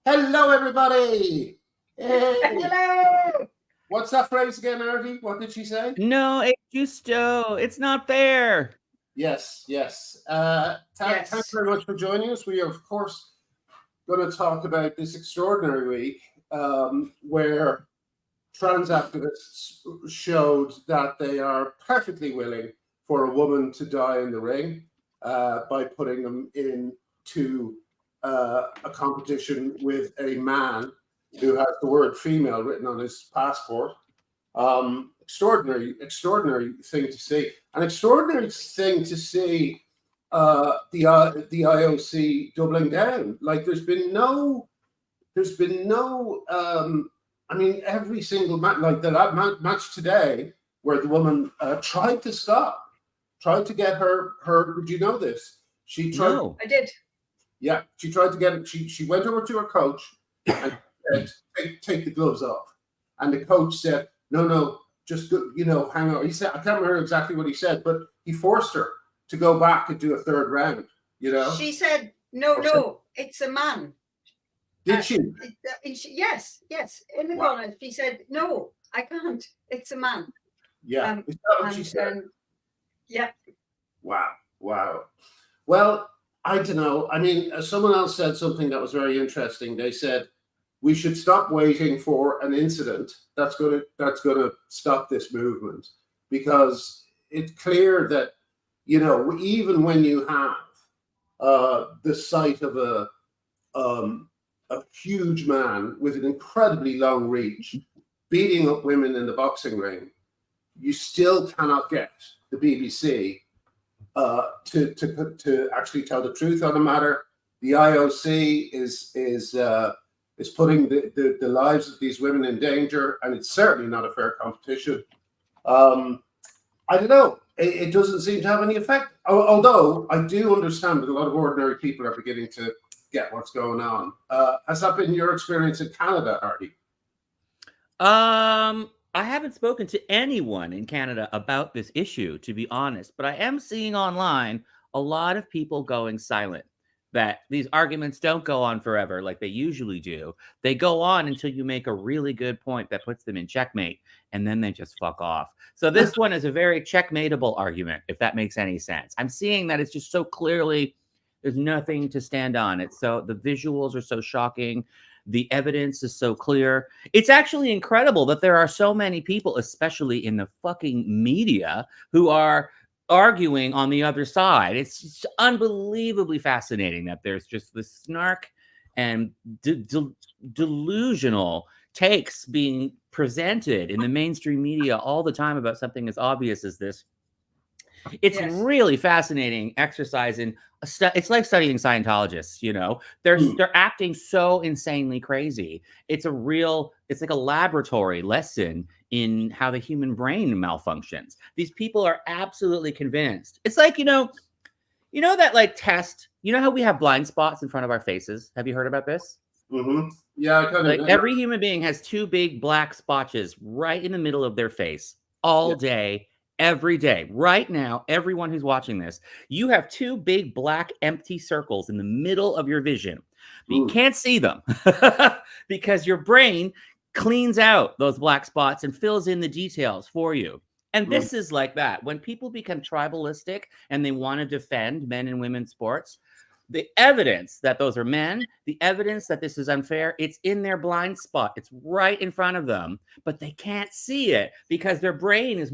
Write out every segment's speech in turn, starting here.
Hello, everybody. Hey. Hello. What's that phrase again, Artie? What did she say? No, it's justo. It's not fair. Yes. Yes. Thanks very much for joining us. We are, of course, going to talk about this extraordinary week where trans activists showed that they are perfectly willing for a woman to die in the ring by putting them into a competition with a man who has the word female written on his passport. Extraordinary thing to see. An extraordinary thing to see the IOC doubling down. Like there's been no I mean, every single match, like that match today, where the woman tried to get her. Did you know this? She tried. No. I did. Yeah, she tried to get it. She went over to her coach and said, take the gloves off. And the coach said, no, just hang on. He said, I can't remember exactly what he said, but he forced her to go back and do a third round. She said, no, it's a man. Did she? Yes. In the corner, she said, no, I can't. It's a man. Yeah. Is that what she said? Yeah. Wow. Well, I don't know. I mean, someone else said something that was very interesting. They said we should stop waiting for an incident that's going to stop this movement, because it's clear that even when you have the sight of a huge man with an incredibly long reach beating up women in the boxing ring, you still cannot get the BBC to actually tell the truth on the matter. The IOC is putting the lives of these women in danger, and it's certainly not a fair competition. I don't know. It doesn't seem to have any effect. Although I do understand that a lot of ordinary people are beginning to get what's going on. Has that been your experience in Canada, Artie? I haven't spoken to anyone in Canada about this issue, to be honest, but I am seeing online a lot of people going silent, that these arguments don't go on forever like they usually do. They go on until you make a really good point that puts them in checkmate, and then they just fuck off. So this one is a very checkmateable argument, if that makes any sense. I'm seeing that it's just so clearly there's nothing to stand on. It's so, the visuals are so shocking. The evidence is so clear. It's actually incredible that there are so many people, especially in the fucking media, who are arguing on the other side. It's just unbelievably fascinating that there's just this snark and delusional takes being presented in the mainstream media all the time about something as obvious as this. It's really fascinating exercise in it's like studying Scientologists, they're acting so insanely crazy. It's like a laboratory lesson in how the human brain malfunctions. These people are absolutely convinced. It's like, that like test, how we have blind spots in front of our faces. Have you heard about this? Mm-hmm. Yeah, I kind of like every human being has two big black spotches right in the middle of their face all day. Every day, right now, everyone who's watching this, you have two big black empty circles in the middle of your vision. But you can't see them because your brain cleans out those black spots and fills in the details for you. And this is like that. When people become tribalistic and they want to defend men and women's sports, the evidence that those are men, the evidence that this is unfair, it's in their blind spot. It's right in front of them, but they can't see it because their brain is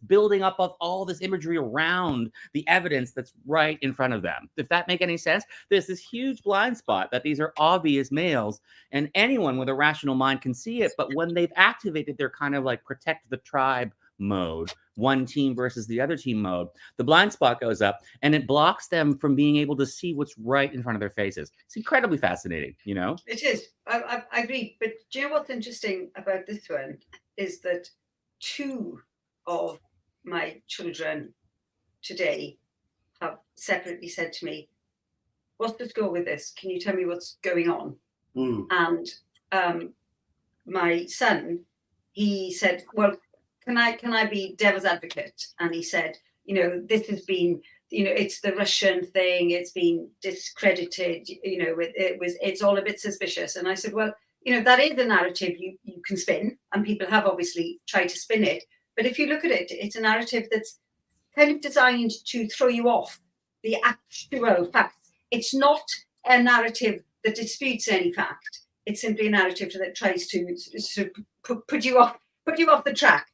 building up of all this imagery around the evidence that's right in front of them. If that make any sense, there's this huge blind spot that these are obvious males, and anyone with a rational mind can see it. But when they've activated their kind of like protect the tribe mode, one team versus the other team mode, the blind spot goes up and it blocks them from being able to see what's right in front of their faces. It's incredibly fascinating, It is. I agree. But do you know what's interesting about this one is that two of my children today have separately said to me, what's the score with this? Can you tell me what's going on? And my son, he said, well, can I be devil's advocate? And he said, this has been it's the Russian thing. It's been discredited. It's all a bit suspicious. And I said, well, that is the narrative you can spin, and people have obviously tried to spin it. But if you look at it, it's a narrative that's kind of designed to throw you off the actual facts. It's not a narrative that disputes any fact. It's simply a narrative that tries to sort of put you off the track.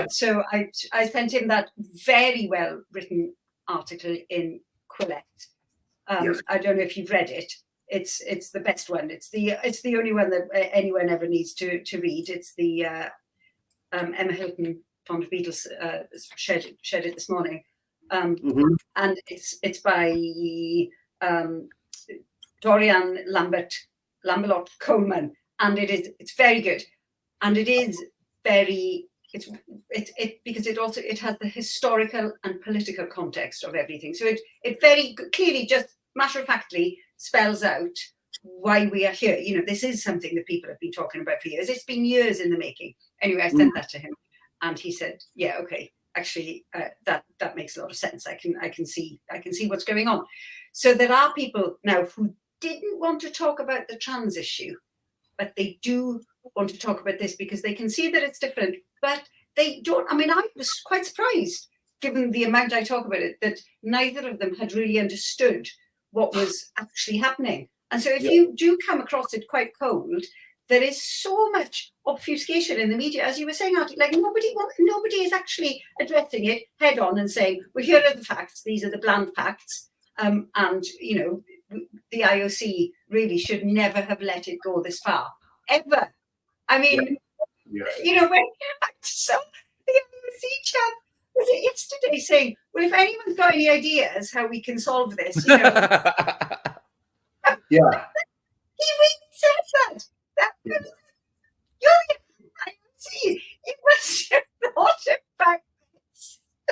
So I sent him that very well written article in Quillette. I don't know if you've read it. It's the best one. It's the only one that anyone ever needs to read. It's the Emma Hilton Fond of Beatles shared it this morning, and it's by Dorian Lamberlot Coleman, and it's very good, and it is very because it has the historical and political context of everything. So it very clearly, just matter of factly, spells out why we are here. This is something that people have been talking about for years. It's been years in the making. Anyway, I sent that to him, and he said, "Yeah, okay, actually, that makes a lot of sense. I can see what's going on." So there are people now who didn't want to talk about the trans issue, but they do want to talk about this because they can see that it's different, but they don't. I mean, I was quite surprised, given the amount I talk about it, that neither of them had really understood what was actually happening. And so if you do come across it quite cold, there is so much obfuscation in the media, as you were saying, Artie, like nobody is actually addressing it head on and saying, well, here are the facts, these are the bland facts, and the IOC really should never have let it go this far, ever. I mean, when so the IOC chap was it yesterday saying, well, if anyone's got any ideas how we can solve this, Yeah. He really said that. You must have thought about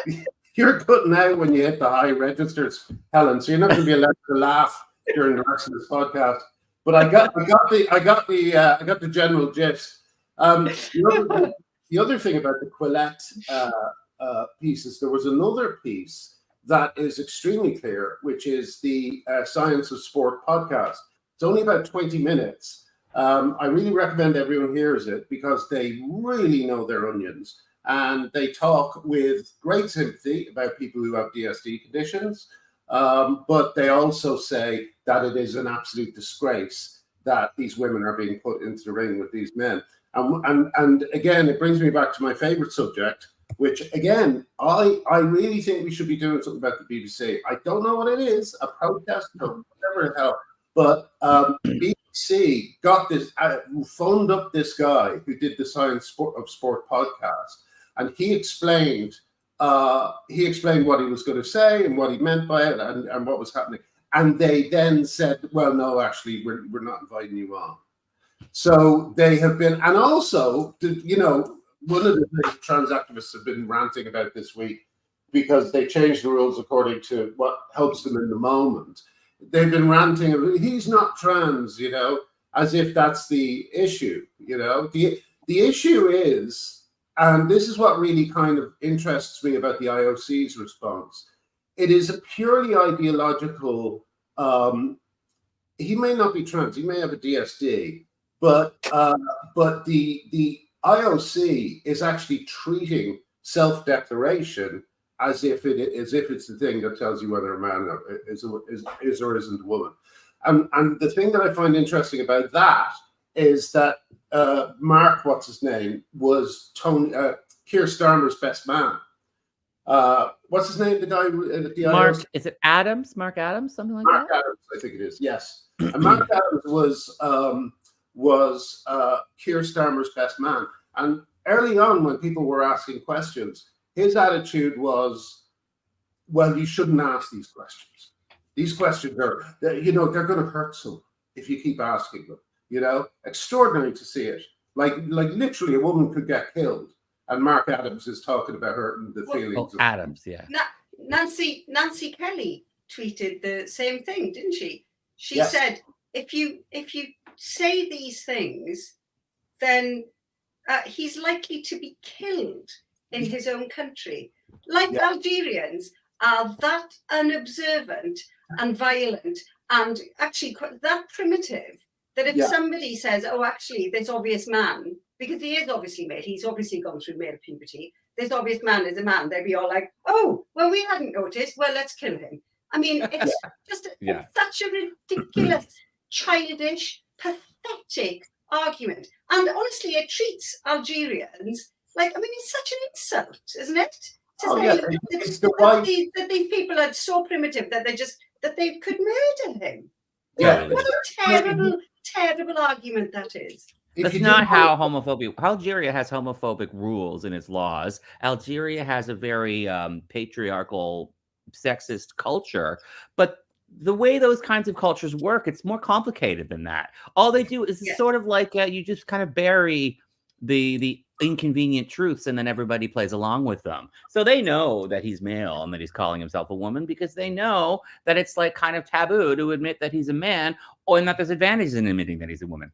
this. You're cutting out when you hit the high registers, Helen. So you're not going to be allowed to laugh during the rest of this podcast. But I got the general gist. The other thing about the Quillette piece is there was another piece that is extremely clear, which is the Science of Sport podcast. It's only about 20 minutes. I really recommend everyone hears it because they really know their onions, and they talk with great sympathy about people who have DSD conditions, but they also say that it is an absolute disgrace that these women are being put into the ring with these men. And again, it brings me back to my favorite subject, which again, I really think we should be doing something about the BBC. I don't know what it is, a protest or whatever the hell, but BBC got this, phoned up this guy who did the Science of Sport podcast, and he explained what he was going to say and what he meant by it and what was happening. And they then said, well, no, actually, we're not inviting you on. So they have been, and also, one of the things trans activists have been ranting about this week, because they changed the rules according to what helps them in the moment. They've been ranting, he's not trans, as if that's the issue, The issue is, and this is what really kind of interests me about the IOC's response, it is a purely ideological, he may not be trans, he may have a DSD, but the IOC is actually treating self-declaration as if it's the thing that tells you whether a man is or isn't a woman. And the thing that I find interesting about that is that Mark, what's his name, was Keir Starmer's best man. What's his name? The guy, the Mark, IOC? is it Adams? Mark Adams, something like Mark that? Adams, I think it is. Yes, and Mark Adams was Keir Starmer's best man. And early on, when people were asking questions, his attitude was, well, you shouldn't ask these questions. These questions are, they're going to hurt someone if you keep asking them. Extraordinary to see it. Like literally a woman could get killed. And Mark Adams is talking about hurting the feelings. Adams, yeah. Nancy Kelly tweeted the same thing, didn't she? She Yes. said, if you say these things, then he's likely to be killed in his own country. Like Algerians, are that unobservant and violent and actually that primitive that if somebody says, oh, actually, this obvious man, because he is obviously male, he's obviously gone through male puberty, this obvious man is a man, they'd be all like, oh, well, we hadn't noticed, well, let's kill him. I mean, it's just it's such a ridiculous, childish, pathetic argument. And honestly, it treats Algerians like, I mean, it's such an insult, isn't it? To say that these people are so primitive that they could murder him. Yeah. What a terrible, terrible argument that is. That's not how homophobia. Algeria has homophobic rules in its laws. Algeria has a very patriarchal, sexist culture, but the way those kinds of cultures work, it's more complicated than that. All they do is sort of like you just kind of bury the inconvenient truths and then everybody plays along with them. So they know that he's male and that he's calling himself a woman because they know that it's like kind of taboo to admit that he's a man and that there's advantages in admitting that he's a woman.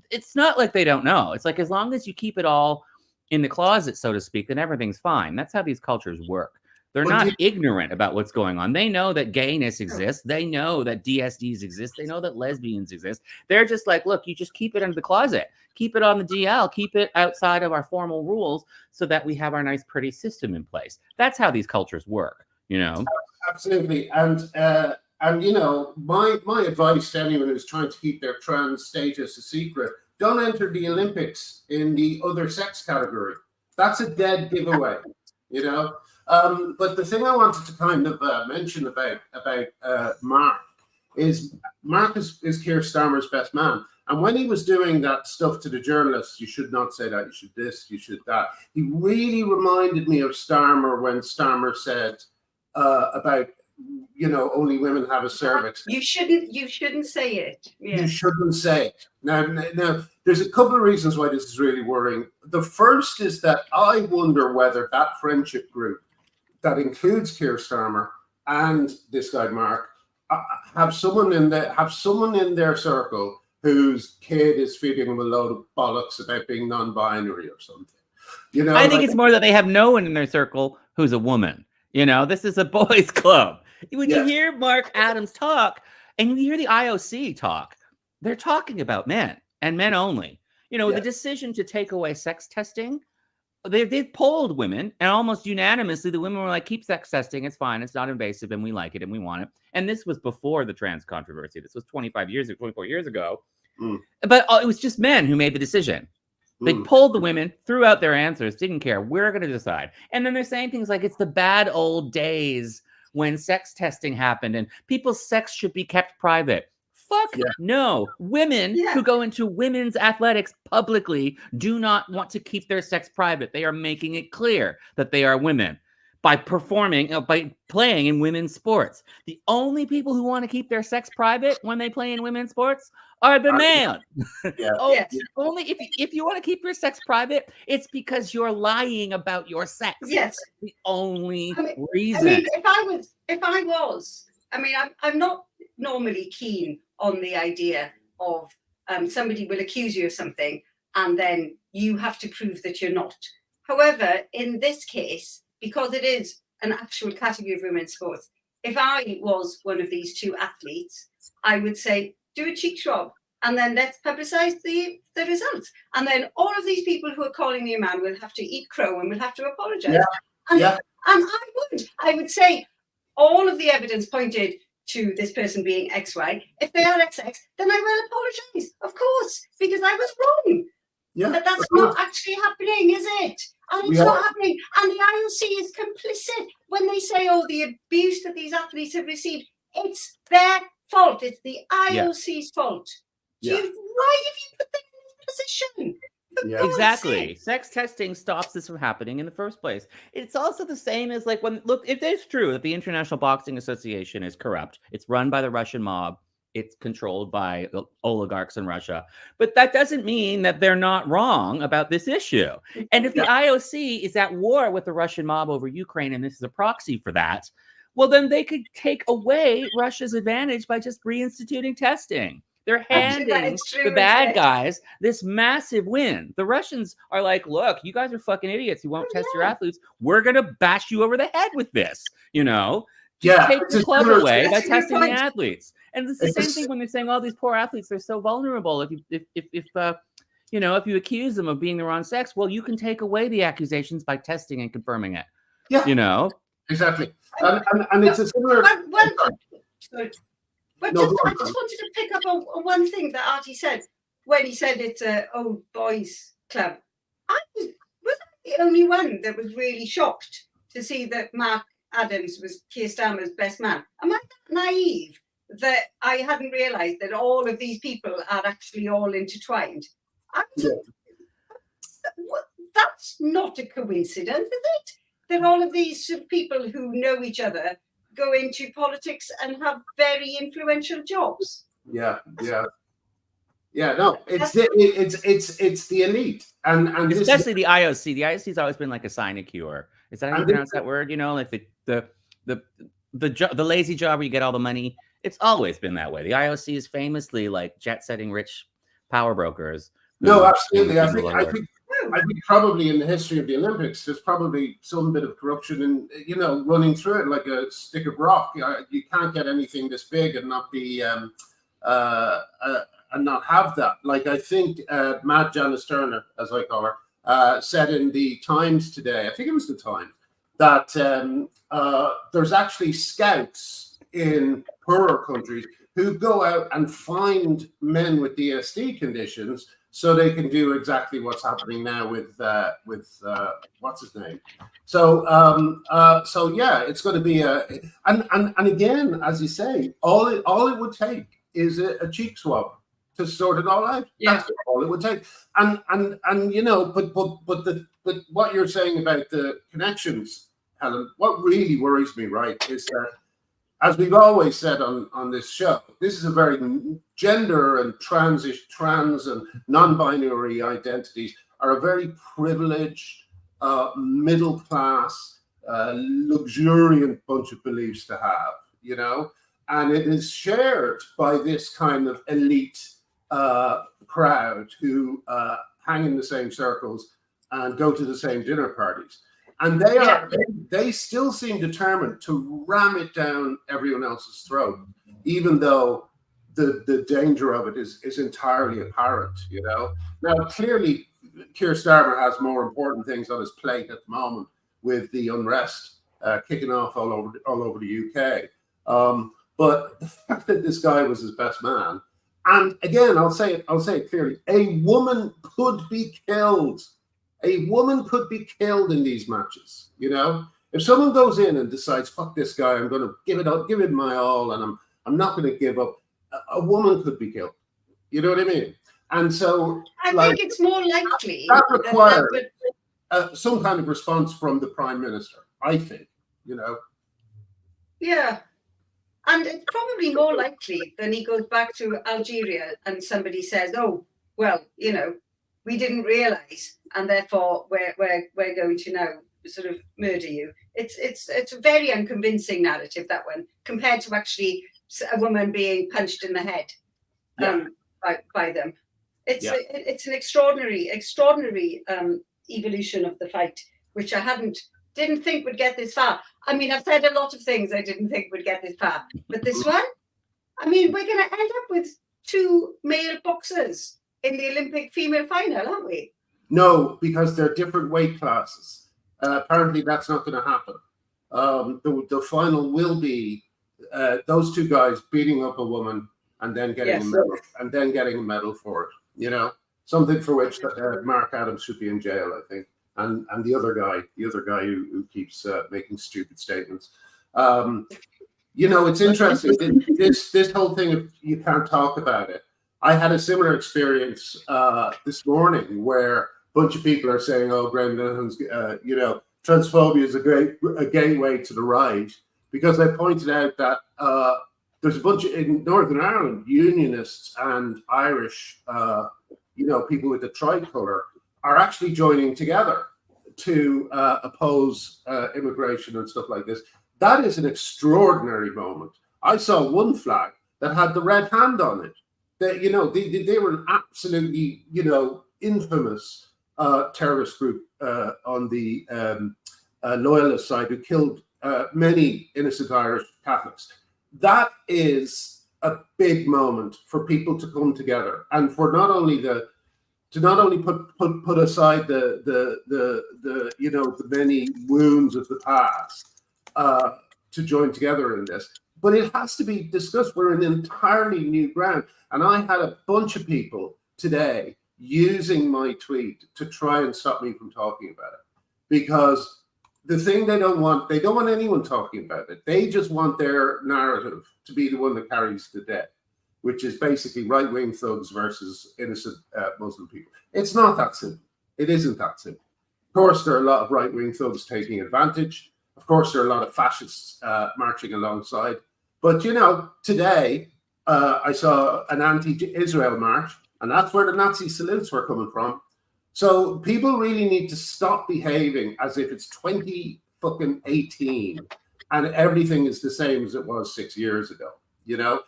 It's not like they don't know. It's like as long as you keep it all in the closet, so to speak, then everything's fine. That's how these cultures work. They're not ignorant about what's going on. They know that gayness exists. They know that DSDs exist. They know that lesbians exist. They're just like, look, you just keep it in the closet. Keep it on the DL. Keep it outside of our formal rules so that we have our nice, pretty system in place. That's how these cultures work, you know? Absolutely. And you know, my advice to anyone who's trying to keep their trans status a secret, don't enter the Olympics in the other sex category. That's a dead giveaway, you know? But the thing I wanted to kind of mention about Mark is Keir Starmer's best man. And when he was doing that stuff to the journalists, you should not say that, you should this, you should that. He really reminded me of Starmer when Starmer said about, you know, only women have a cervix. You shouldn't say it. Yeah. You shouldn't say it. Now, there's a couple of reasons why this is really worrying. The first is that I wonder whether that friendship group that includes Keir Starmer and this guy Mark have someone in their circle whose kid is feeding them a load of bollocks about being non-binary or something. You know, I think it's more that they have no one in their circle who's a woman. You know, this is a boys' club. When you hear Mark Adams talk and you hear the IOC talk, they're talking about men and men only. You know, the decision to take away sex testing, they polled women, and almost unanimously, the women were like, keep sex testing. It's fine. It's not invasive, and we like it, and we want it. And this was before the trans controversy. This was 24 years ago. But it was just men who made the decision. They polled the women, threw out their answers, didn't care. We're going to decide. And then they're saying things like it's the bad old days when sex testing happened and people's sex should be kept private. Fuck no. Women who go into women's athletics publicly do not want to keep their sex private. They are making it clear that they are women by by playing in women's sports. The only people who want to keep their sex private when they play in women's sports are the men. Only if you want to keep your sex private, it's because you're lying about your sex. Yes. That's the only reason. I mean, if I was, I'm not normally keen on the idea of somebody will accuse you of something and then you have to prove that you're not. However, in this case, because it is an actual category of women's sports, if I was one of these two athletes, I would say, do a cheek swab and then let's publicise the results. And then all of these people who are calling me a man will have to eat crow and will have to apologise. And I would say all of the evidence pointed to this person being XY. If they are XX, then I will apologise, of course, because I was wrong. Yeah. But that's not actually happening, is it? And it's not happening. And the IOC is complicit when they say, oh, the abuse that these athletes have received, it's their fault. It's the IOC's fault. Why have you put them in this position? Exactly. Sex testing stops this from happening in the first place. It's also the same as like if it's true that the International Boxing Association is corrupt, it's run by the Russian mob, it's controlled by the oligarchs in Russia, but that doesn't mean that they're not wrong about this issue. And if the IOC is at war with the Russian mob over Ukraine, and this is a proxy for that, well, then they could take away Russia's advantage by just reinstituting testing. They're handing the bad guys this massive win. The Russians are like, look, you guys are fucking idiots who won't test your athletes. We're going to bash you over the head with this, you know? Yeah, take it's the a club similar away by That's a good testing the point. athletes. And it's the It's a same s- thing when they're saying, "Oh, these poor athletes, they're so vulnerable. If you accuse them of being the wrong sex, well, you can take away the accusations by testing and confirming it." Yeah, You know, exactly. And it's a similar. Sorry. But No, go I on, just Tom. wanted to pick up on one thing that Artie said when he said it's a old boys club. I was I the only one that was really shocked to see that Mark Adams was Keir Starmer's best man. Am I that naive that I hadn't realised that all of these people are actually all intertwined? I was, Yeah. That's not a coincidence, is it? That all of these sort of people who know each other go into politics and have very influential jobs. Yeah. No, it's the elite, and this is, especially the IOC. The IOC's always been like a sinecure. Is that how you and this, pronounce that word? You know, like the lazy job where you get all the money. It's always been that way. The IOC is famously like jet-setting rich power brokers. no, who absolutely. give people a lot of work. I think probably in the history of the Olympics, there's probably some bit of corruption and running through it like a stick of rock. You can't get anything this big and not be and not have that. Like I think Mad Janice Turner, as I call her, said in the Times today. I think it was the Times that there's actually scouts in poorer countries who go out and find men with DSD conditions so they can do exactly what's happening now with what's his name. So yeah, it's going to be and again, as you say, all it would take is a cheek swab to sort it all out. Yeah. That's all it would take. And but what you're saying about the connections, Helen, what really worries me, right, is that, as we've always said on this show, this is a very gender and trans and non-binary identities are a very privileged, middle class, luxuriant bunch of beliefs to have, and it is shared by this kind of elite crowd who hang in the same circles and go to the same dinner parties. And they still seem determined to ram it down everyone else's throat, even though the danger of it is entirely apparent, Now, clearly, Keir Starmer has more important things on his plate at the moment with the unrest kicking off all over the UK. But the fact that this guy was his best man, and again, I'll say it clearly, a woman could be killed. A woman could be killed in these matches, If someone goes in and decides, "Fuck this guy, I'm going to give it my all, and I'm not going to give up," a woman could be killed. You know what I mean? And so, I think it's more likely that requires some kind of response from the Prime Minister. I think, Yeah. And it's probably more likely than he goes back to Algeria and somebody says, "Oh, well, we didn't realise, and therefore we're going to now sort of murder you." It's a very unconvincing narrative, that one, compared to actually a woman being punched in the head by them. It's an extraordinary evolution of the fight, which I didn't think would get this far. I mean, I've said a lot of things I didn't think would get this far, but this one, I mean, we're going to end up with 2 male boxers in the Olympic female final, aren't we? No, because they're different weight classes. Apparently, that's not going to happen. The final will be those 2 guys beating up a woman and then getting a medal for it. Something for which Mark Adams should be in jail, I think, and the other guy who keeps making stupid statements. It's interesting. This whole thing of you can't talk about it. I had a similar experience this morning where a bunch of people are saying, "Oh, Brendan's, transphobia is a gateway to the right," because I pointed out that there's a bunch in Northern Ireland, unionists and Irish, people with the tricolour are actually joining together to oppose immigration and stuff like this. That is an extraordinary moment. I saw one flag that had the red hand on it. They were an absolutely, infamous terrorist group on the loyalist side who killed many innocent Irish Catholics. That is a big moment for people to come together and for not only put aside the you know, the many wounds of the past to join together in this, but it has to be discussed. We're in entirely new ground, and I had a bunch of people today using my tweet to try and stop me from talking about it, because the thing they don't want anyone talking about it. They just want their narrative to be the one that carries the day, which is basically right-wing thugs versus innocent Muslim people. It's not that simple. It isn't that simple. Of course, there are a lot of right-wing thugs taking advantage. Of course, there are a lot of fascists marching alongside. But, you know, today I saw an anti-Israel march, and that's where the Nazi salutes were coming from. So people really need to stop behaving as if it's 2018 and everything is the same as it was 6 years ago, you know,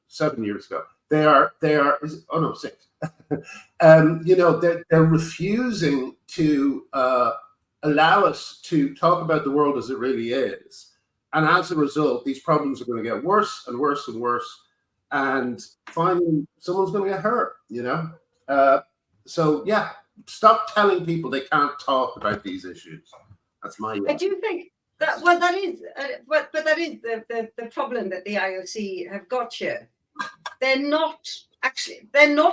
7 years ago. They are, oh no, 6. You know, they're refusing to allow us to talk about the world as it really is. And as a result, these problems are going to get worse and worse and worse. And finally, someone's going to get hurt, you know? So, yeah, stop telling people they can't talk about these issues. That's my. I do think that, well, that is, but that is the problem that the IOC have got here. They're not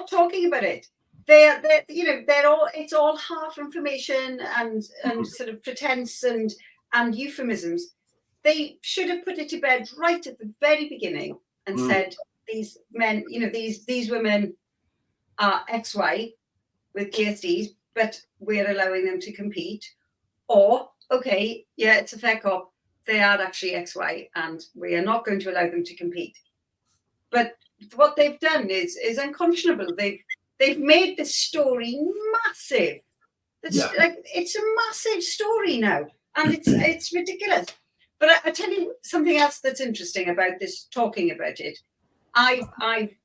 talking about it. They're you know, it's all half information and sort of pretense and euphemisms. They should have put it to bed right at the very beginning and said, these men, you know, these women are XY with PhDs, but we're allowing them to compete. Or, okay, yeah, it's a fair cop. They are actually XY, and we are not going to allow them to compete. But what they've done is unconscionable. They've made the story massive. Like, it's a massive story now, and it's ridiculous. But I tell you something else that's interesting about this, talking about it. I've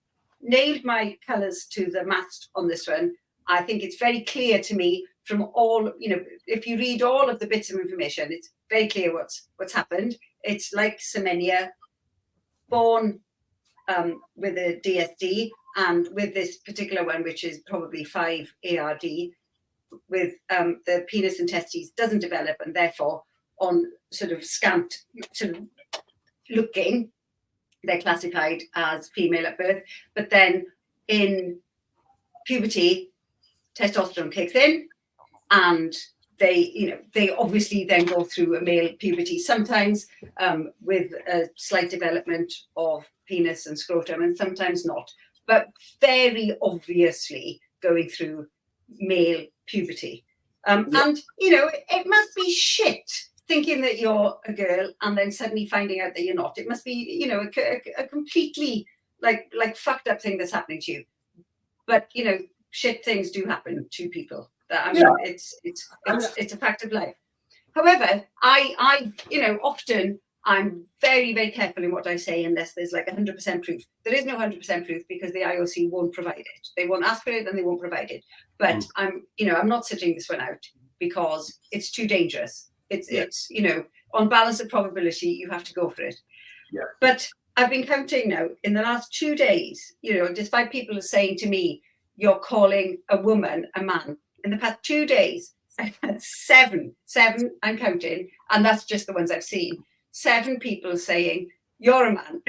nailed my colours to the mast on this one. I think it's very clear to me from all, you know, if you read all of the bits of information, it's very clear what's happened. It's like Semenya, born with a DSD, and with this particular one, which is probably 5 ARD, with the penis and testes doesn't develop, and therefore on sort of scant sort of looking, they're classified as female at birth. But then in puberty, testosterone kicks in, and they obviously then go through a male puberty, sometimes with a slight development of penis and scrotum, and sometimes not, but very obviously going through male puberty. And, you know, it must be shit thinking that you're a girl and then suddenly finding out that you're not. It must be, you know, a completely like fucked up thing that's happening to you. But, you know, shit things do happen to people. I mean, it's a fact of life. However, I you know, often I'm very, very careful in what I say unless there's like 100% proof. There is no 100% proof because the IOC won't provide it. They won't ask for it and they won't provide it. But I'm not sitting this one out because it's too dangerous. It's you know, on balance of probability, you have to go for it. Yeah. But I've been counting now in the last 2 days, you know, despite people saying to me, you're calling a woman a man. In the past 2 days, I've had seven, I'm counting, and that's just the ones I've seen. 7 people saying, you're a man.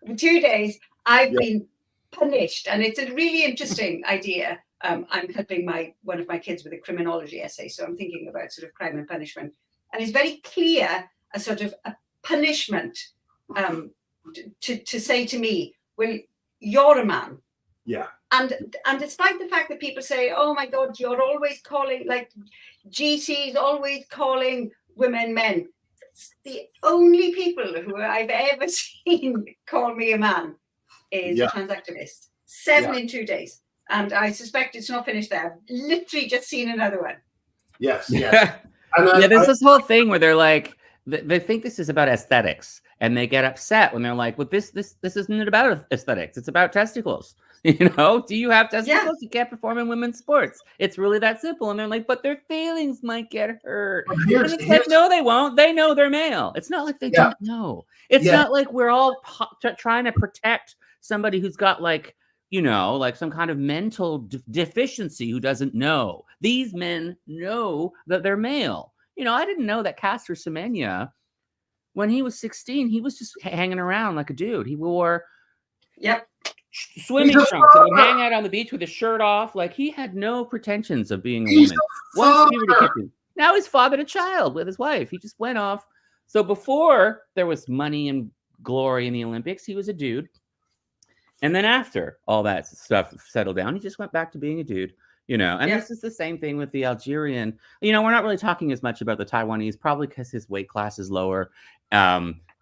In 2 days, I've been punished, and it's a really interesting idea. I'm helping one of my kids with a criminology essay, so I'm thinking about sort of crime and punishment. And it's very clear a sort of a punishment to say to me, well, you're a man. Yeah. And despite the fact that people say, oh my God, you're always calling, like GC's always calling women men. It's the only people who I've ever seen call me a man is trans activists. 7 in 2 days. And I suspect it's not finished there. I've literally just seen another one. Yes. There's this whole thing where they're like, they think this is about aesthetics, and they get upset when they're like, well, this isn't about aesthetics. It's about testicles. You know, do you have testicles? Yeah. You can't perform in women's sports. It's really that simple. And they're like, but their feelings might get hurt. But And it's like, no, they won't. They know they're male. It's not like they Yeah. don't know. It's Yeah. not like we're all trying to protect somebody who's got like, you know, like some kind of mental deficiency who doesn't know. These men know that they're male. You know, I didn't know that Caster Semenya, when he was 16, he was just hanging around like a dude. He wore Yep. swimming trunks and would hang out on the beach with his shirt off. Like he had no pretensions of being a woman. Once puberty kicked in, now he's fathered a child with his wife. He just went off. So before there was money and glory in the Olympics, he was a dude. And then after all that stuff settled down, he just went back to being a dude. You know, and this is the same thing with the Algerian. You know, we're not really talking as much about the Taiwanese, probably because his weight class is lower.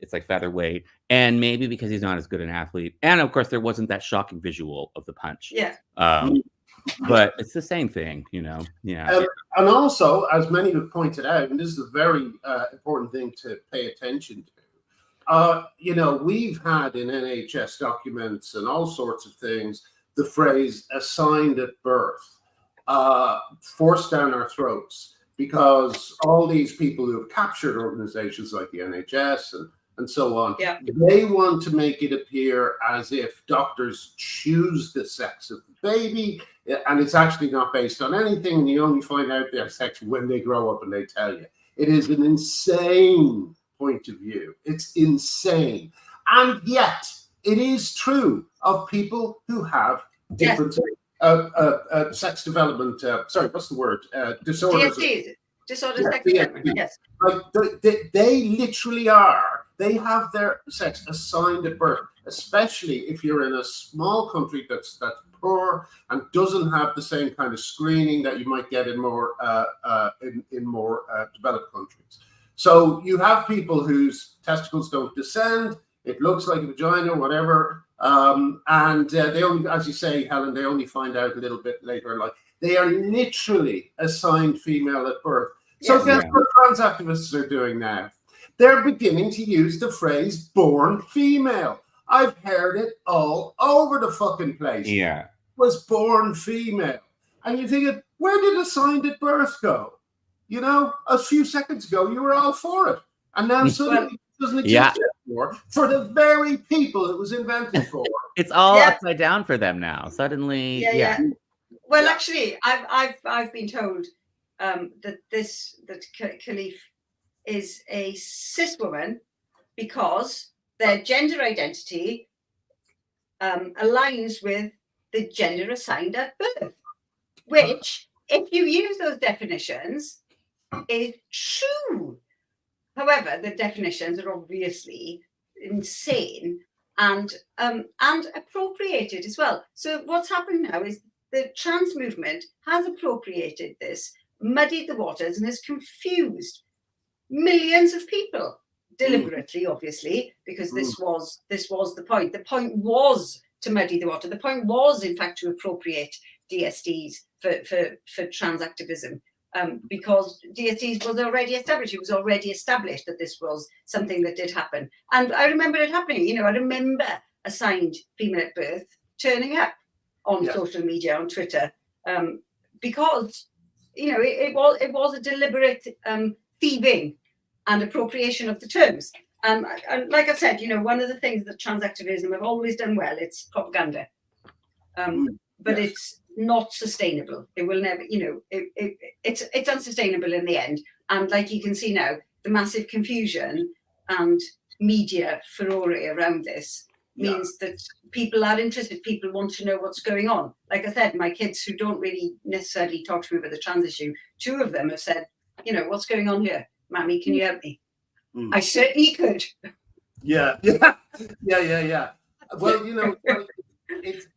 It's like featherweight, and maybe because he's not as good an athlete. And of course, there wasn't that shocking visual of the punch. Yeah. But it's the same thing, you know. Yeah. And also, as many have pointed out, and this is a very important thing to pay attention to. You know, we've had in NHS documents and all sorts of things the phrase "assigned at birth." Forced down our throats, because all these people who have captured organizations like the NHS and so on, they want to make it appear as if doctors choose the sex of the baby, and it's actually not based on anything, and you only find out their sex when they grow up and they tell you. It is an insane point of view. It's insane. And yet, it is true of people who have different sex development, what's the word? Disorders. DSTs, disorder sex development, yes. Like they literally are. They have their sex assigned at birth, especially if you're in a small country that's poor and doesn't have the same kind of screening that you might get in more developed countries. So you have people whose testicles don't descend. It looks like a vagina, whatever. And they only, as you say, Helen, they only find out a little bit later in life. They are literally assigned female at birth. So guess what trans activists are doing now? They're beginning to use the phrase "born female." I've heard it all over the fucking place. Yeah. Was born female. And you're thinking, where did assigned at birth go? You know, a few seconds ago, you were all for it. And now suddenly it doesn't exist anymore for the very people it was invented for. It's all upside down for them now. Suddenly, Well, actually, I've been told that Khalif is a cis woman because their gender identity aligns with the gender assigned at birth, which, if you use those definitions, is true. However, the definitions are obviously insane and appropriated as well. So what's happened now is the trans movement has appropriated this, muddied the waters, and has confused millions of people deliberately, obviously, because this was the point. The point was to muddy the water. The point was, in fact, to appropriate DSTs for trans activism. Because DSTs was already established. It was already established that this was something that did happen. And I remember it happening. You know, I remember assigned female at birth turning up on social media, on Twitter, because, you know, it was a deliberate thieving and appropriation of the terms. And like I said, you know, one of the things that trans activism have always done well, it's propaganda. But it's not sustainable. It will never, you know, it's unsustainable in the end. And like you can see now, the massive confusion and media furore around this means that people are interested. People want to know what's going on. Like I said, my kids who don't really necessarily talk to me about the trans issue, 2 of them have said, you know, what's going on here? Mammy, can you help me? I certainly could. Yeah. Well, you know, it's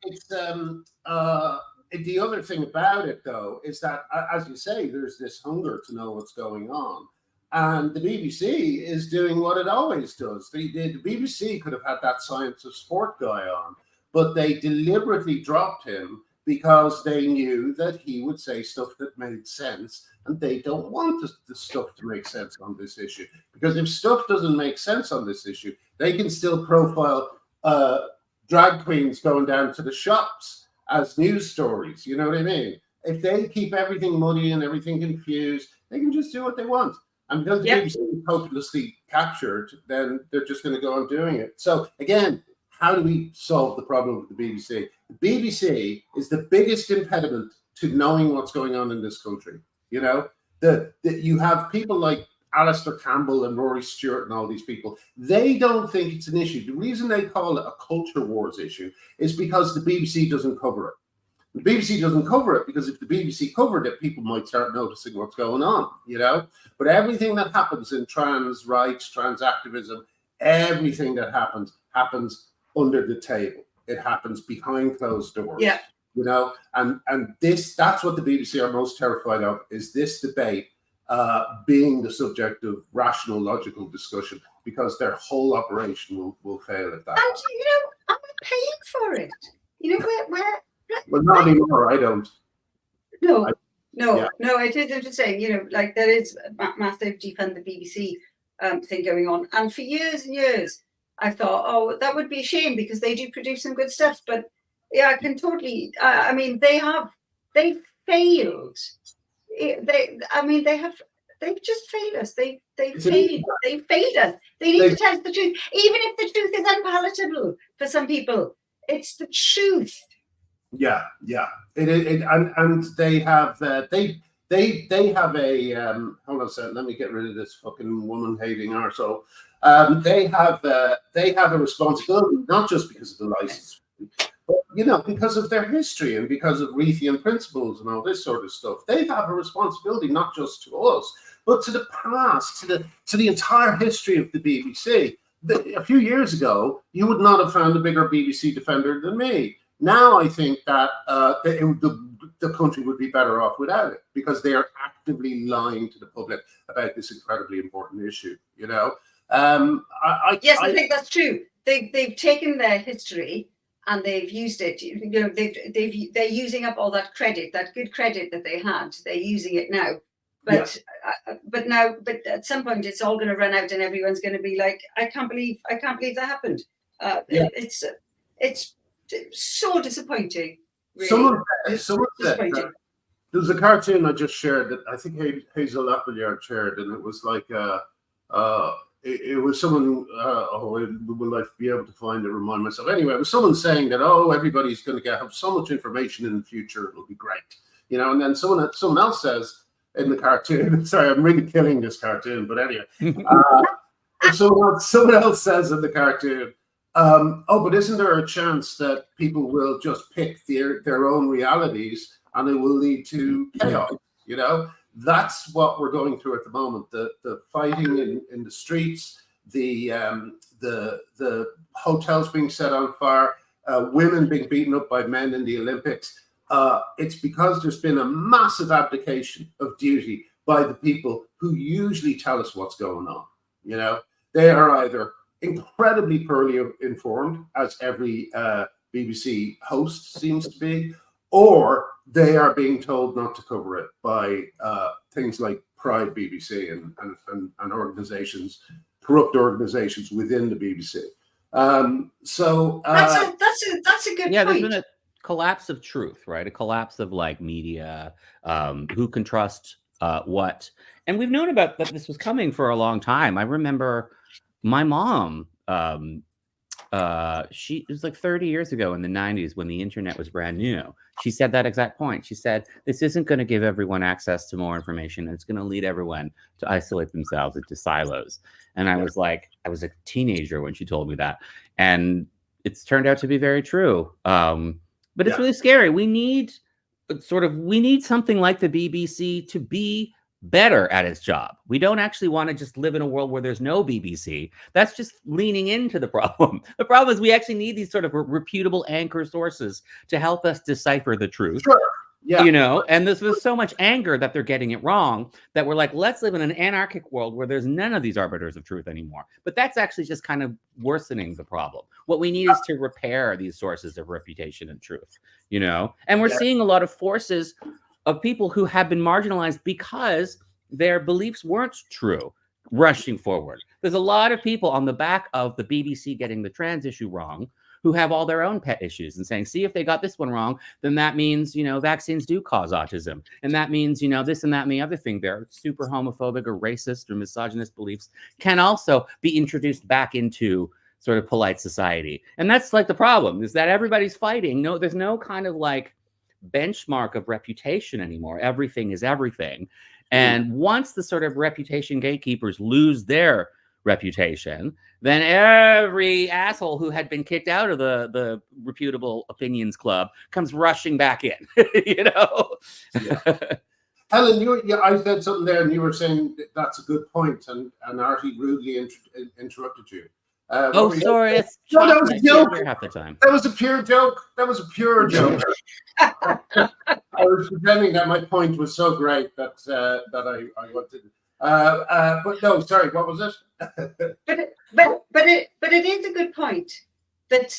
the other thing about it, though, is that, as you say, there's this hunger to know what's going on. And the BBC is doing what it always does. The BBC could have had that Science of Sport guy on, but they deliberately dropped him because they knew that he would say stuff that made sense, and they don't want the stuff to make sense on this issue. Because if stuff doesn't make sense on this issue, they can still profile drag queens going down to the shops as news stories. You know what I mean? If they keep everything muddy and everything confused, they can just do what they want. And because the BBC is hopelessly captured, then they're just going to go on doing it. So again, how do we solve the problem with the BBC? The BBC is the biggest impediment to knowing what's going on in this country. You know, you have people like Alistair Campbell and Rory Stewart and all these people. They don't think it's an issue. The reason they call it a culture wars issue is because the BBC doesn't cover it. The BBC doesn't cover it because if the BBC covered it, people might start noticing what's going on, you know? But everything that happens in trans rights, trans activism, everything that happens under the table. It happens behind closed doors. Yeah. You know, and that's what the BBC are most terrified of, is this debate being the subject of rational, logical discussion, because their whole operation will fail at that. And you know, I'm paying for it. You know, where well, not anymore. I don't. No, it is interesting. You know, like there is a massive defund the BBC thing going on, and for years and years, I thought, oh, that would be a shame because they do produce some good stuff. But yeah, I can totally. I mean, they've failed. They've just failed us. They've failed us. They need to tell us the truth, even if the truth is unpalatable for some people. It's the truth. Yeah. And they have they have a hold on a second. Let me get rid of this fucking woman hating arsehole. They have a responsibility, not just because of the license, but you know, because of their history and because of Reithian principles and all this sort of stuff. They have a responsibility not just to us, but to the past, to the entire history of the BBC. A few years ago, you would not have found a bigger BBC defender than me. Now I think that the country would be better off without it, because they are actively lying to the public about this incredibly important issue. You know, I think that's true. They've taken their history and they've used it. You know, they're using up all that credit, that good credit that they had. They're using it now. But at some point it's all going to run out and everyone's going to be like, I can't believe that happened. It's so disappointing. Really. Someone said there was a cartoon I just shared that I think Hazel Appleyard shared, and it was like it was someone. Will I be able to find it? Remind myself. Anyway, it was someone saying that everybody's going to have so much information in the future, it'll be great, you know. And then someone else says in the cartoon, sorry, I'm really killing this cartoon, but anyway, someone else says in the cartoon, but isn't there a chance that people will just pick their own realities and it will lead to chaos? You know, that's what we're going through at the moment. The fighting in the streets, the hotels being set on fire, women being beaten up by men in the Olympics. It's because there's been a massive abdication of duty by the people who usually tell us what's going on. You know, they are either incredibly poorly informed, as every BBC host seems to be, or they are being told not to cover it by things like Pride BBC and organizations, corrupt organizations within the BBC. That's a good point. There's been a collapse of truth, right? A collapse of like media, who can trust what. And we've known about that this was coming for a long time. I remember my mom, it was like 30 years ago in the 90s when the internet was brand new. She said that exact point. She said, this isn't going to give everyone access to more information. And it's going to lead everyone to isolate themselves into silos. And I was like, I was a teenager when she told me that. And it's turned out to be very true. But it's really scary. We need something like the BBC to be better at its job. We don't actually want to just live in a world where there's no BBC. That's just leaning into the problem. The problem is we actually need these sort of reputable anchor sources to help us decipher the truth. Sure. Yeah. You know, and there's so much anger that they're getting it wrong that we're like, let's live in an anarchic world where there's none of these arbiters of truth anymore. But that's actually just kind of worsening the problem. What we need is to repair these sources of reputation and truth, you know, and we're seeing a lot of forces of people who have been marginalized because their beliefs weren't true rushing forward. There's a lot of people on the back of the BBC getting the trans issue wrong who have all their own pet issues and saying, see, if they got this one wrong, then that means, vaccines do cause autism. And that means, this and that and the other thing, their super homophobic or racist or misogynist beliefs can also be introduced back into sort of polite society. And that's like the problem, is that everybody's fighting. No, there's no kind of like benchmark of reputation anymore. Everything is everything. And once the sort of reputation gatekeepers lose their reputation, then every asshole who had been kicked out of the reputable opinions club comes rushing back in. Helen, I said something there, and you were saying that's a good point, and Artie rudely interrupted you. Sorry. No, that was a joke. Half the time. That was a pure joke. I was pretending that my point was so great that I wanted. But no, sorry. What was it? but it is a good point that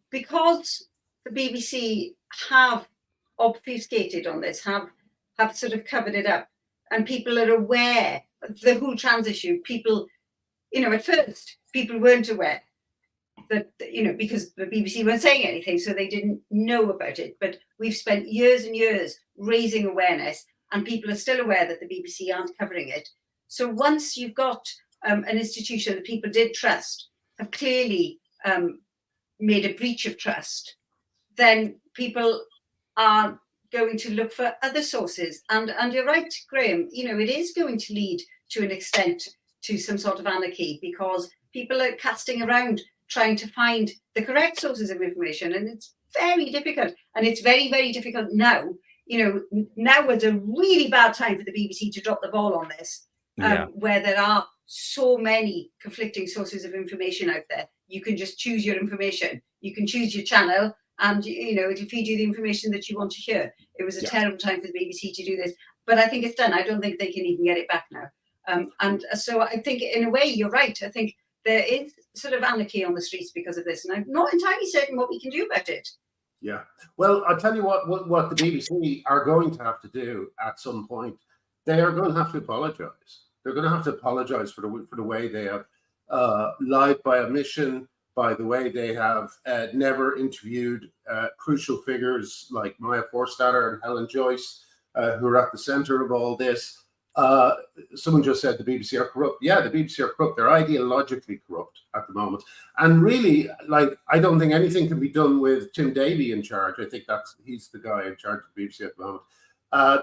because the BBC have obfuscated on this, have sort of covered it up, and people are aware of the whole trans issue. People, at first people weren't aware that, because the BBC weren't saying anything, so they didn't know about it. But we've spent years and years raising awareness, and people are still aware that the BBC aren't covering it. So once you've got an institution that people did trust, have clearly made a breach of trust, then people are going to look for other sources. And you're right, Graham, it is going to lead to an extent to some sort of anarchy, because people are casting around trying to find the correct sources of information, and it's very difficult. And it's very, very difficult now. Now is a really bad time for the BBC to drop the ball on this, where there are so many conflicting sources of information out there. You can just choose your information. You can choose your channel, and it'll feed you the information that you want to hear. It was a terrible time for the BBC to do this, but I think it's done. I don't think they can even get it back now. And so I think, in a way, you're right. I think there is sort of anarchy on the streets because of this, and I'm not entirely certain what we can do about it. Yeah. Well, I'll tell you what the BBC are going to have to do at some point. They are going to have to apologize. They're going to have to apologize for the way they have lied by omission, by the way they have never interviewed crucial figures like Maya Forstater and Helen Joyce, who are at the center of all this. Someone just said the BBC are corrupt. Yeah, the BBC are corrupt. They're ideologically corrupt at the moment. And really, I don't think anything can be done with Tim Davie in charge. I think he's the guy in charge of the BBC at the moment.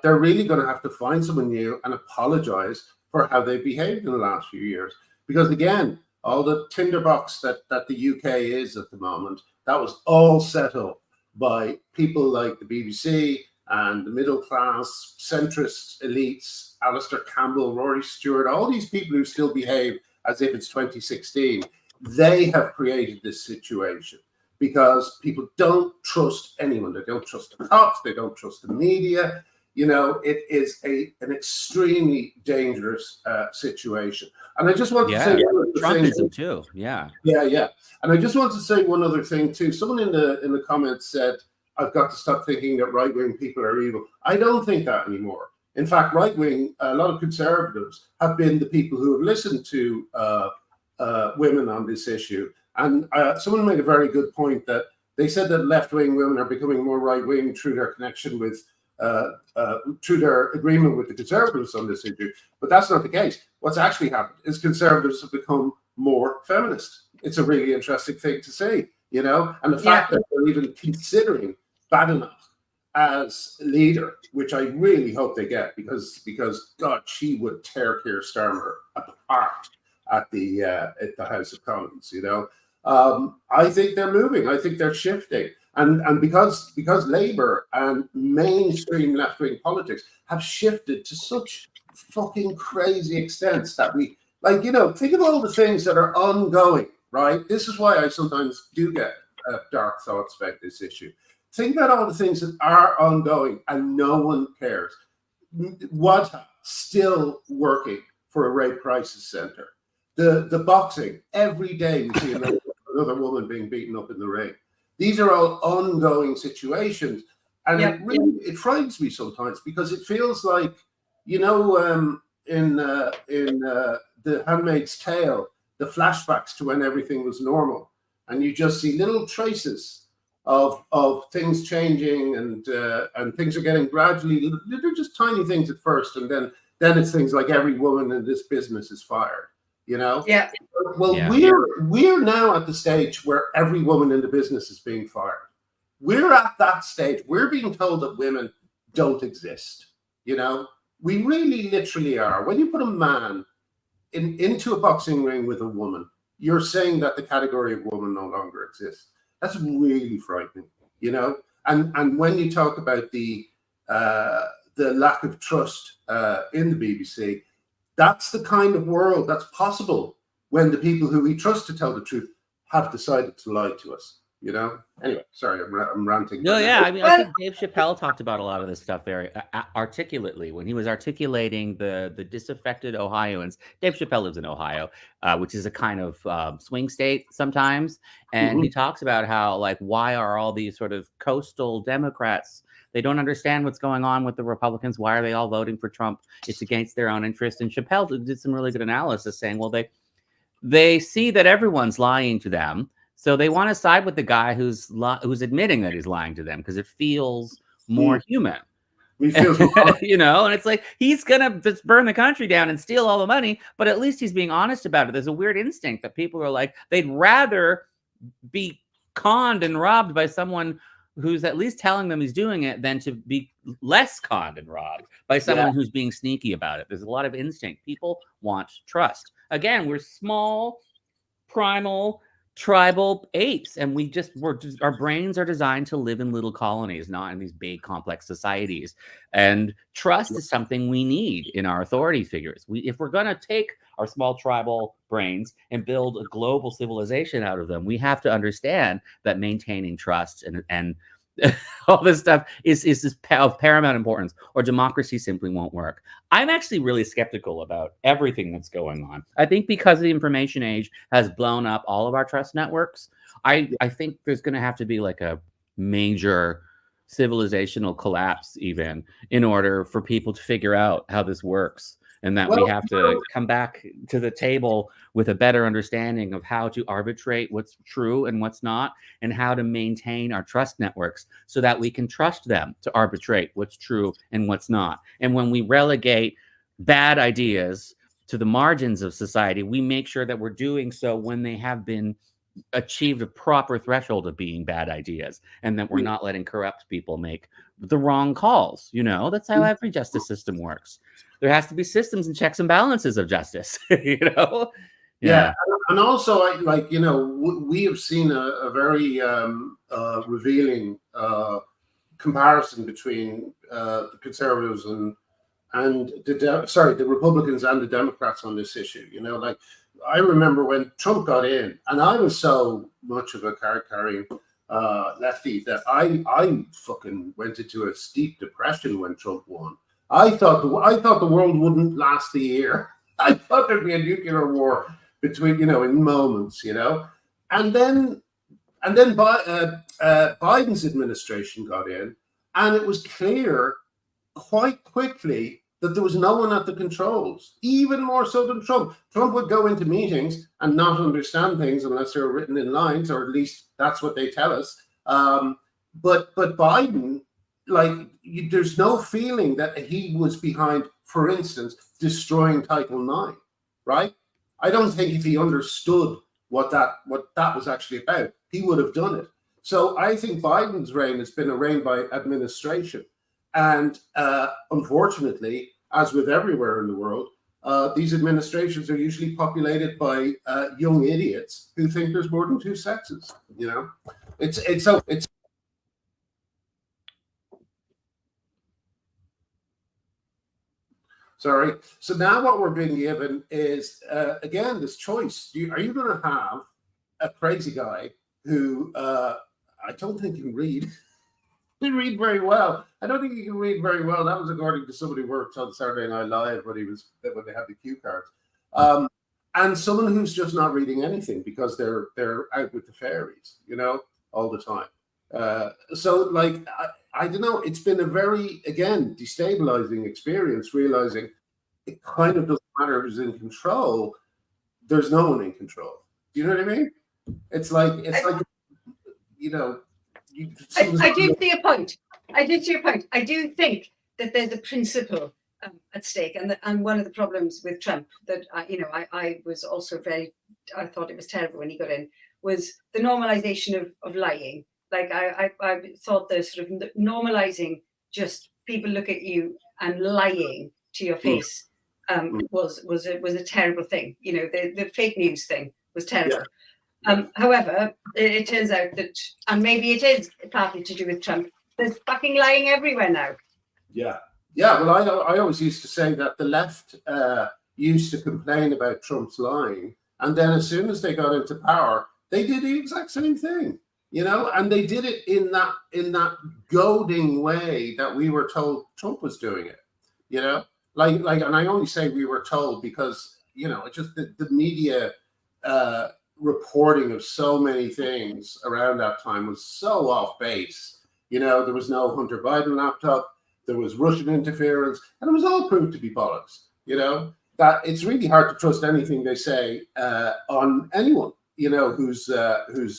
They're really going to have to find someone new and apologize for how they behaved in the last few years. Because again, all the tinderbox that the UK is at the moment, that was all set up by people like the BBC and the middle class, centrist elites, Alistair Campbell, Rory Stewart, all these people who still behave as if it's 2016, they have created this situation because people don't trust anyone. They don't trust the cops. They don't trust the media. It is an extremely dangerous situation. And I just want to say Trumpism too. Yeah. And I just want to say one other thing too. Someone in the comments said, I've got to stop thinking that right-wing people are evil. I don't think that anymore. In fact, right-wing, a lot of conservatives have been the people who have listened to women on this issue. And someone made a very good point that they said that left-wing women are becoming more right-wing through their connection with, through their agreement with the conservatives on this issue. But that's not the case. What's actually happened is conservatives have become more feminist. It's a really interesting thing to say, and the fact that they're even considering Badenoch as leader, which I really hope they get, because God, she would tear Keir Starmer apart at the House of Commons. I think they're moving. I think they're shifting, and because Labour and mainstream left wing politics have shifted to such fucking crazy extents that we think of all the things that are ongoing. Right. This is why I sometimes do get dark thoughts about this issue. Think about all the things that are ongoing and no one cares. WADA still working for a rape crisis center. The boxing, every day we see another woman being beaten up in the ring. These are all ongoing situations. And it frightens me sometimes because it feels like, in The Handmaid's Tale, the flashbacks to when everything was normal. and you just see little traces of things changing, and things are getting gradually. They're just tiny things at first, and then it's things like every woman in this business is fired. You know. Yeah. Well, Yeah. we're now at the stage where every woman in the business is being fired. We're at that stage. We're being told that women don't exist. You know, we really literally are. When you put a man into a boxing ring with a woman, you're saying that the category of woman no longer exists. That's really frightening, you know. And when you talk about the lack of trust in the BBC, that's the kind of world that's possible when the people who we trust to tell the truth have decided to lie to us. You know. Anyway, sorry, I'm ranting. No, yeah. I mean, I think Dave Chappelle talked about a lot of this stuff very articulately when he was articulating the disaffected Ohioans. Dave Chappelle lives in Ohio, which is a kind of swing state sometimes, and he talks about how, like, why are all these sort of coastal Democrats? They don't understand what's going on with the Republicans. Why are they all voting for Trump? It's against their own interest. And Chappelle did some really good analysis, saying, well, they see that everyone's lying to them. So they want to side with the guy who's admitting that he's lying to them because it feels more human. We feel you know, and it's like he's gonna just burn the country down and steal all the money, but at least he's being honest about it. There's a weird instinct that people are like, they'd rather be conned and robbed by someone who's at least telling them he's doing it than to be less conned and robbed by someone who's being sneaky about it. There's a lot of instinct. People want trust. Again, we're small, primal, tribal apes, and our brains are designed to live in little colonies, not in these big complex societies. And trust is something we need in our authority figures. If we're going to take our small tribal brains and build a global civilization out of them, we have to understand that maintaining trust and all this stuff is of paramount importance, or democracy simply won't work. I'm actually really skeptical about everything that's going on. I think because the information age has blown up all of our trust networks, I think there's going to have to be like a major civilizational collapse even in order for people to figure out how this works. And that we have to come back to the table with a better understanding of how to arbitrate what's true and what's not, and how to maintain our trust networks so that we can trust them to arbitrate what's true and what's not. And when we relegate bad ideas to the margins of society, we make sure that we're doing so when they have been achieved a proper threshold of being bad ideas, and that we're not letting corrupt people make the wrong calls. You know, that's how every justice system works. There has to be systems and checks and balances of justice. You know. Yeah, and also, we have seen a very revealing comparison between the conservatives and the Republicans and the Democrats on this issue. You know, like, I remember when Trump got in, and I was so much of a card-carrying lefty that I fucking went into a steep depression when Trump won. I thought the world wouldn't last a year. I thought there'd be a nuclear war between, in moments, and then Biden's administration got in, and it was clear quite quickly that there was no one at the controls, even more so than Trump. Trump would go into meetings and not understand things unless they were written in lines, or at least that's what they tell us. But Biden, there's no feeling that he was behind, for instance, destroying Title IX, right? I don't think if he understood what that was actually about, he would have done it. So I think Biden's reign has been a reign by administration. And unfortunately, as with everywhere in the world, these administrations are usually populated by young idiots who think there's more than two sexes. It's sorry. So now what we're being given is again this choice. Are you going to have a crazy guy who I don't think can read? He read very well. I don't think he can read very well. That was according to somebody who worked on Saturday Night Live when they had the cue cards. And someone who's just not reading anything because they're out with the fairies, all the time. I don't know. It's been a very, again, destabilizing experience, realizing it kind of doesn't matter who's in control. There's no one in control. Do you know what I mean? It's like you know. I do see a point. I do see your point. I do think that there's a principle at stake, and one of the problems with Trump that I was also I thought it was terrible when he got in, was the normalization of lying. Like I thought the sort of normalizing just people look at you and lying to your face was a terrible thing. You know, the fake news thing was terrible. However, it turns out that, and maybe it is partly to do with Trump, there's fucking lying everywhere now. Yeah. Well, I always used to say that the left used to complain about Trump's lying, and then as soon as they got into power, they did the exact same thing, and they did it in that goading way that we were told Trump was doing it, like, and I only say we were told because it's just the media reporting of so many things around that time was so off base. There was no Hunter Biden laptop. There was Russian interference, and it was all proved to be bollocks. That it's really hard to trust anything they say on anyone, who's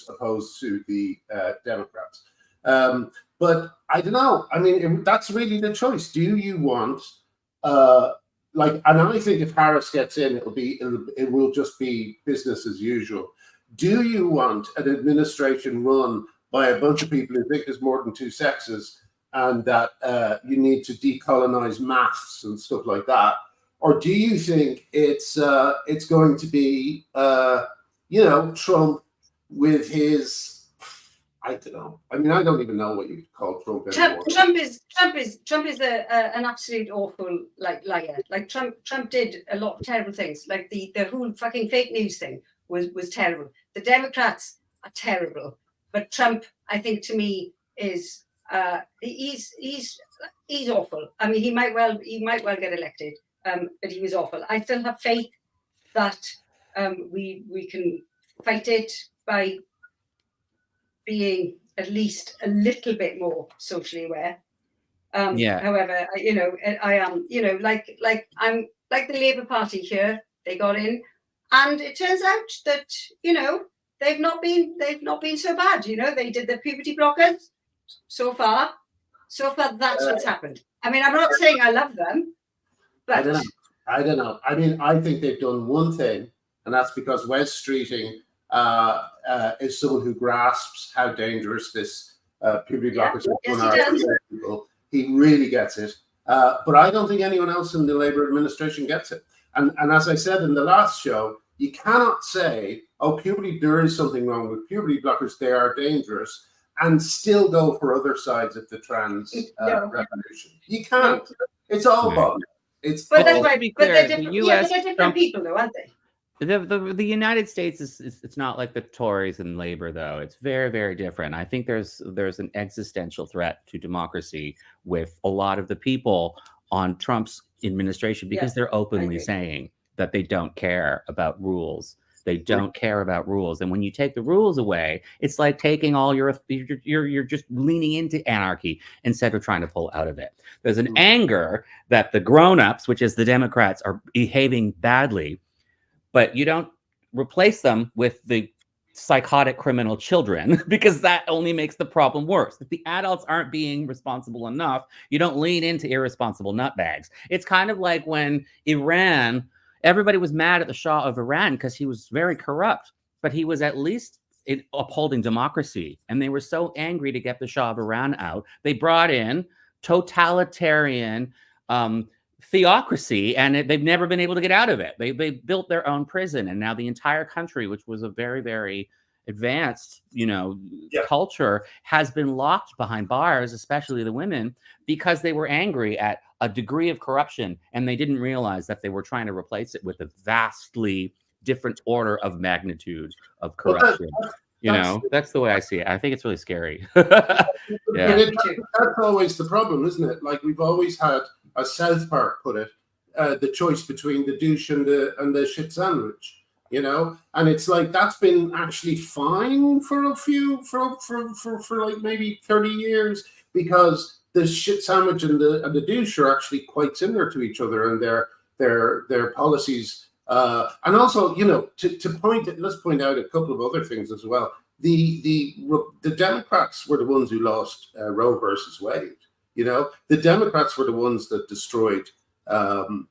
opposed to the Democrats. But I don't know. I mean, that's really the choice. Do you want, and I think if Harris gets in, it will just be business as usual. Do you want an administration run by a bunch of people who think there's more than two sexes, and that you need to decolonize maths and stuff like that? Or do you think it's going to be Trump with his, I don't know. I mean, I don't even know what you call Trump anymore. Trump is an absolute awful liar. Like Trump did a lot of terrible things. Like the whole fucking fake news thing was terrible. The Democrats are terrible, but Trump, I think, to me, is he's awful. I mean, he might well get elected, but he was awful. I still have faith that we can fight it by being at least a little bit more socially aware. However, I am, I'm like the Labour Party here. They got in, and it turns out that they've not been so bad. They did the puberty blockers. So far, that's what's happened. I mean, I'm not saying I love them, but I don't know. I mean, I think they've done one thing, and that's because Wes Streeting is someone who grasps how dangerous this puberty blockers are. He really gets it. But I don't think anyone else in the Labour administration gets it. And as I said in the last show, you cannot say, there is something wrong with puberty blockers, they are dangerous, and still go for other sides of the trans revolution. You can't. It's all about it. But that's right. But they're different people, though, aren't they? The United States it's not like the Tories and Labor, though. It's very, very different. I think there's an existential threat to democracy with a lot of the people on Trump's administration because they're openly saying that they don't care about rules. They don't care about rules. And when you take the rules away, it's like taking all you're just leaning into anarchy instead of trying to pull out of it. There's an anger that the grown-ups, which is the Democrats, are behaving badly, but you don't replace them with the psychotic criminal children because that only makes the problem worse. If the adults aren't being responsible enough, you don't lean into irresponsible nutbags. It's kind of like when Iran, everybody was mad at the Shah of Iran because he was very corrupt, but he was at least upholding democracy. And they were so angry to get the Shah of Iran out, they brought in totalitarian theocracy, and they've never been able to get out of it. They built their own prison, and now the entire country, which was a very, very advanced, culture, has been locked behind bars, especially the women, because they were angry at a degree of corruption, and they didn't realize that they were trying to replace it with a vastly different order of magnitude of corruption. That's the way I see it. I think it's really scary. That's always the problem, isn't it? Like, we've always had, as South Park put it, the choice between the douche and the shit sandwich. And it's like that's been actually fine for like maybe 30 years, because the shit sandwich and the douche are actually quite similar to each other, and their policies And also, let's point out a couple of other things as well. The Democrats were the ones who lost Roe versus Wade. The Democrats were the ones that destroyed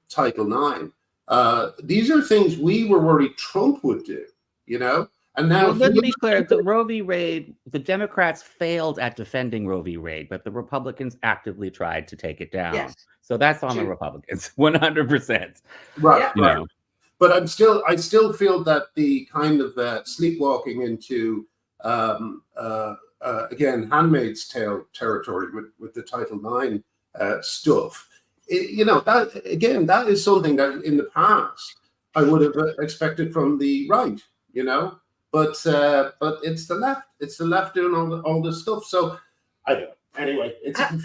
Title IX. These are things we were worried Trump would do. And now, well, let's be clear, the Roe v. Wade, the Democrats failed at defending Roe v. Wade, but the Republicans actively tried to take it down. Yes. So that's on the Republicans, 100%. Right. But I still feel that the kind of sleepwalking into again, Handmaid's Tale territory with the Title IX stuff. That is something that in the past I would have expected from the right. But it's the left. It's the left doing all this stuff. So I don't know. Anyway,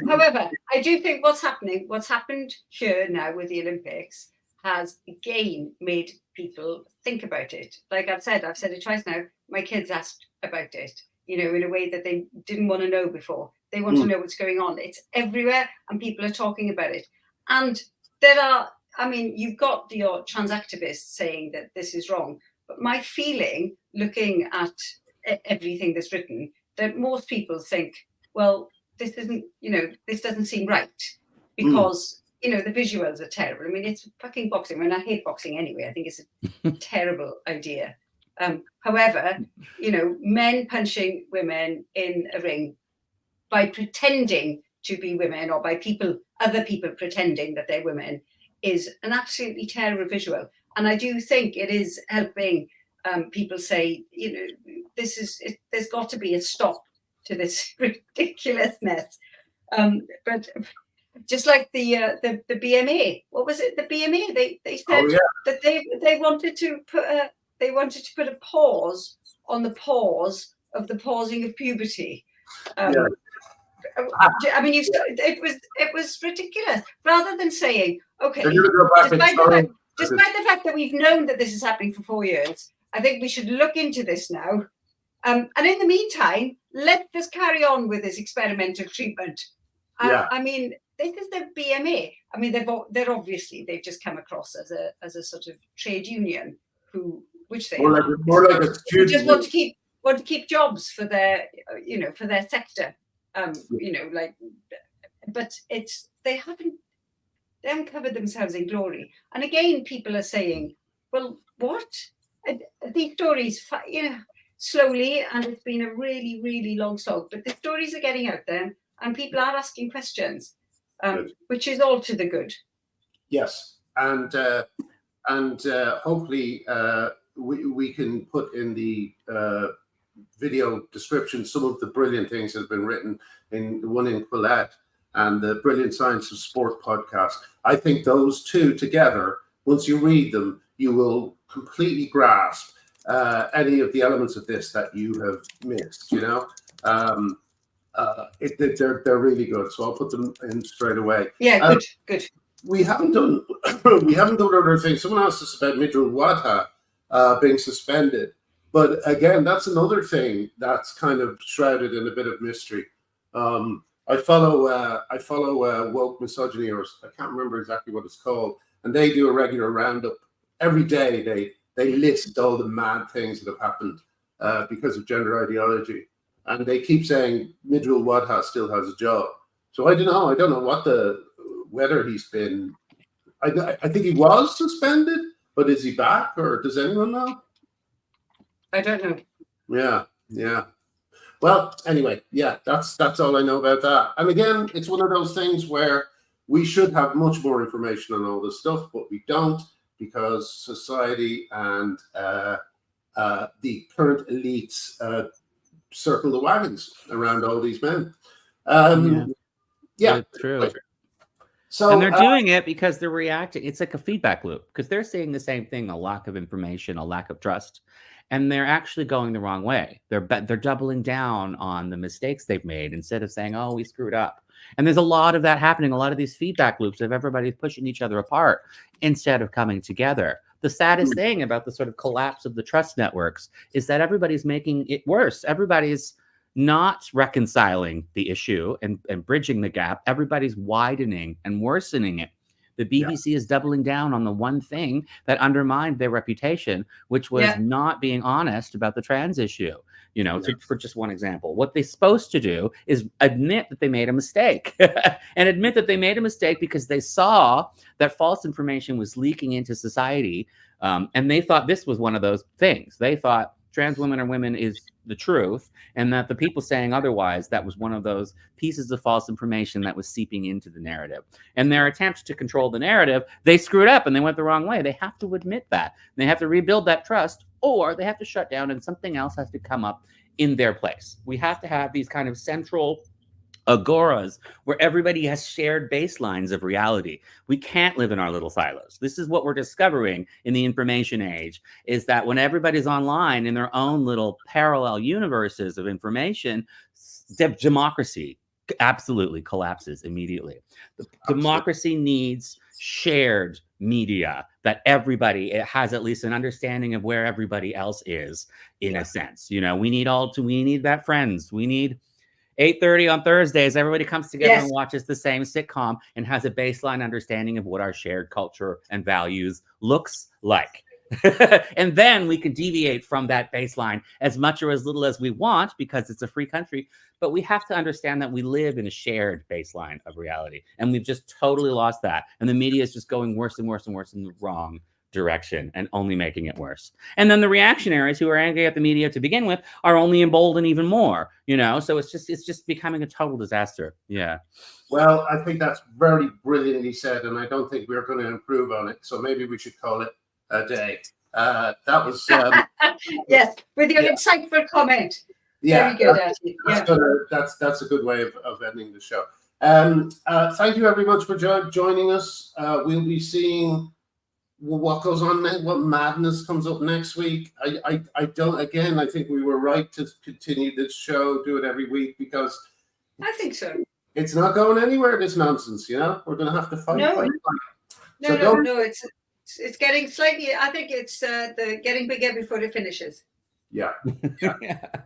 however, I do think what's happened here now with the Olympics has again made people think about it. Like I've said it twice now. My kids asked about it, in a way that they didn't want to know before. They want to know what's going on. It's everywhere, and people are talking about it. And you've got your trans activists saying that this is wrong. But my feeling, looking at everything that's written, that most people think, well, this doesn't seem right because, the visuals are terrible. I mean, it's fucking boxing. I mean, I hate boxing anyway. I think it's a terrible idea. However, men punching women in a ring by pretending to be women or by other people pretending that they're women is an absolutely terrible visual. And I do think it is helping people say, there's got to be a stop to this ridiculousness. But just like the BMA, what was it? The BMA, they said that they wanted to put a pause on the pause of the pausing of puberty. I mean, it was ridiculous. Rather than saying, okay, despite the fact that we've known that this is happening for 4 years, I think we should look into this now. And in the meantime, let us carry on with this experimental treatment. I mean, this is the BMA. I mean, they've just come across as a sort of trade union which they more like a student. Just want to keep jobs for their sector. But they haven't covered themselves in glory. And again, people are saying, well, what? These stories, slowly, and it's been a really, really long slog, but the stories are getting out there and people are asking questions, which is all to the good. Yes. And hopefully we can put in the video description some of the brilliant things that have been written in the one in Quillette and the Brilliant Science of Sport podcast. I think those two together, once you read them, you will completely grasp any of the elements of this that you have missed. They're really good. So I'll put them in straight away. Yeah, good. We haven't done other things. Someone asked us about Midrul Wadha being suspended. But again, that's another thing that's kind of shrouded in a bit of mystery. I follow Woke Misogyny, or I can't remember exactly what it's called, and they do a regular roundup every day. They list all the mad things that have happened because of gender ideology, and they keep saying Midrul Wadha still has a job. So I don't know whether he's been. I think he was suspended, but is he back, or does anyone know? I don't know. Yeah. Well, anyway, that's all I know about that. And again, it's one of those things where we should have much more information on all this stuff, but we don't, because society and the current elites circle the wagons around all these men. Yeah, true. So, and they're doing it because they're reacting. It's like a feedback loop, because they're seeing the same thing: a lack of information, a lack of trust. And they're actually going the wrong way. They're doubling down on the mistakes they've made instead of saying, "Oh, we screwed up." And there's a lot of that happening. A lot of these feedback loops of everybody pushing each other apart instead of coming together. The saddest thing about the sort of collapse of the trust networks is that everybody's making it worse. Everybody's not reconciling the issue and bridging the gap. Everybody's widening and worsening it. The BBC is doubling down on the one thing that undermined their reputation, which was not being honest about the trans issue. You know, for just one example, what they're supposed to do is admit that they made a mistake and admit that they made a mistake because they saw that false information was leaking into society. And they thought this was one of those things. They thought trans women or women is the truth, and that the people saying otherwise, that was one of those pieces of false information that was seeping into the narrative. And their attempts to control the narrative, they screwed up and they went the wrong way. They have to admit that. They have to rebuild that trust, or they have to shut down and something else has to come up in their place. We have to have these kind of central agoras where everybody has shared baselines of reality. We can't live in our little silos. This is what we're discovering in the information age, is that when everybody's online in their own little parallel universes of information, democracy absolutely collapses immediately. Democracy needs shared media, that everybody has at least an understanding of where everybody else is, in a sense. You know, we need that friends. We need 8:30 on Thursdays, everybody comes together and watches the same sitcom and has a baseline understanding of what our shared culture and values looks like. And then we can deviate from that baseline as much or as little as we want, because it's a free country. But we have to understand that we live in a shared baseline of reality. And we've just totally lost that. And the media is just going worse and worse and worse in the wrong direction and only making it worse. And then the reactionaries who are angry at the media to begin with are only emboldened even more, you know? So it's just becoming a total disaster. Yeah. Well, I think that's very brilliantly said, and I don't think we're going to improve on it. So maybe we should call it a day. That was yes, with your insightful comment. Yeah, very good, Ashley. That's a good way of ending the show. Thank you very much for joining us. We'll be seeing what goes on next, what madness comes up next week. I think we were right to continue this show, do it every week, because I think so. It's not going anywhere, this nonsense, you know? We're going to have to fight. No, it's getting slightly, I think it's getting bigger before it finishes. Yeah.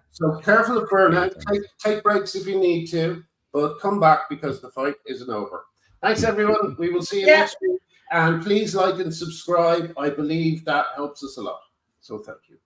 So careful of burnout. Take breaks if you need to, but come back because the fight isn't over. Thanks, everyone. We will see you next week. And please like and subscribe. I believe that helps us a lot. So thank you.